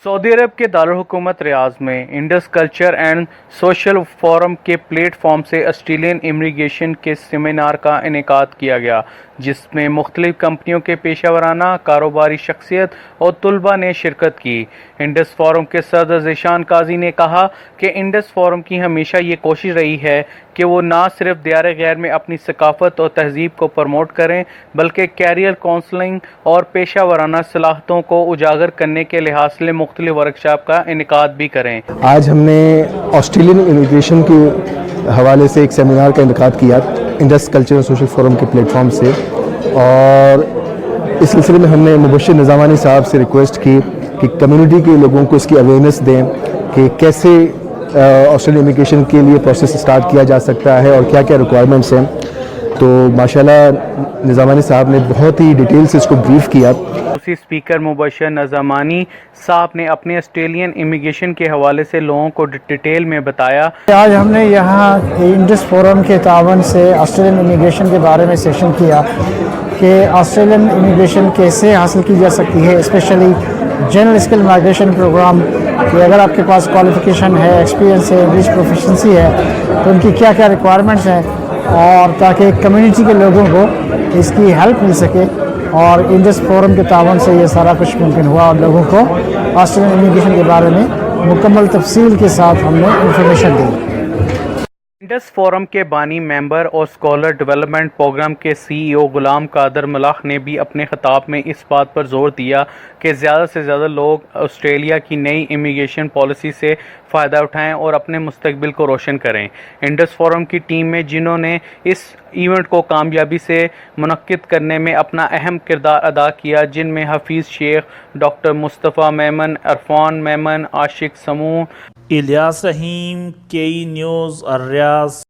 Saudi अरब के दारुल-हुकूमत रियाज में Indus culture and social forum के प्लेटफॉर्म से ऑस्ट्रेलियन इमिग्रेशन के सेमिनार का इनेकाद किया गया, जिसमें मुख्तलिफ कंपनियों के पेशा-वराना कारोबारी शख्सियत और तलबा ने शिरकत की। इंडस फोरम के सदर ज़ीशान काजी ने कहा कि इंडस फोरम की हमेशा ये कोशिश रही है कि वो ना सिर्फ दियार गैर में अपनी सकाफत और तहजीब को प्रमोट करें, बल्कि कैरियर काउंसलिंग और पेशा वराना सलाहियतों को उजागर करने के लिहाज से मुख्तलिफ वर्कशॉप का इनेकाद भी करें। आज हमने ऑस्ट्रेलियन इमिग्रेशन के हवाले से एक सेमिनार का इनेकाद किया Indus culture and social forum के प्लेटफॉर्म से, और इस सिलसिले में हमने मुबश्शिर निज़ामानी साहब से रिक्वेस्ट की कि कम्युनिटी के लोगों को इसकी अवेयरनेस दें कि कैसे ऑस्ट्रेलियन इमिग्रेशन के लिए प्रोसेस स्टार्ट किया जा सकता है और क्या क्या रिक्वायरमेंट्स हैं। तो माशाल्लाह निज़ामानी साहब ने बहुत ही डिटेल से इसको ब्रीफ किया। उसी स्पीकर मुबश्शिर निज़ामानी साहब ने अपने ऑस्ट्रेलियन इमिग्रेशन के हवाले से लोगों को डिटेल में बताया। आज हमने यहाँ इंडस फोरम के तावन से ऑस्ट्रेलियन इमिग्रेशन के बारे में सेशन किया कि ऑस्ट्रेलियन इमिग्रेशन कैसे हासिल की जा सकती है, specially general skill migration programme कि अगर आपके पास क्वालिफिकेशन है, एक्सपीरियंस है, इंग्लिश प्रोफिशेंसी है तो उनकी क्या क्या रिक्वायरमेंट्स हैं, और ताकि कम्युनिटी के लोगों को इसकी हेल्प मिल सके। और इंडस फोरम के तावन से ये सारा कुछ मुमकिन हुआ और लोगों को ऑस्ट्रेलियन इमिग्रेशन के बारे में मुकम्मल तफसील के साथ हमने इंफॉर्मेशन दी। इंडस फोरम के बानी मेंबर और स्कॉलर डेवलपमेंट प्रोग्राम के CEO गुलाम कादर मलाख ने भी अपने खिताब में इस बात पर जोर दिया कि ज़्यादा से ज़्यादा लोग ऑस्ट्रेलिया की नई इमिग्रेशन पॉलिसी से फ़ायदा उठाएं और अपने मुस्तकबिल को रोशन करें। इंडस फोरम की टीम में जिन्होंने इस इवेंट को कामयाबी से मुनक्किद करने में अपना अहम किरदार अदा किया, जिनमें हफीज़ शेख, डॉक्टर मुस्तफ़ा मेमन, अरफान मेमन, आशिक समूह, इलियास रहीम, KE न्यूज़, अर्रियाज।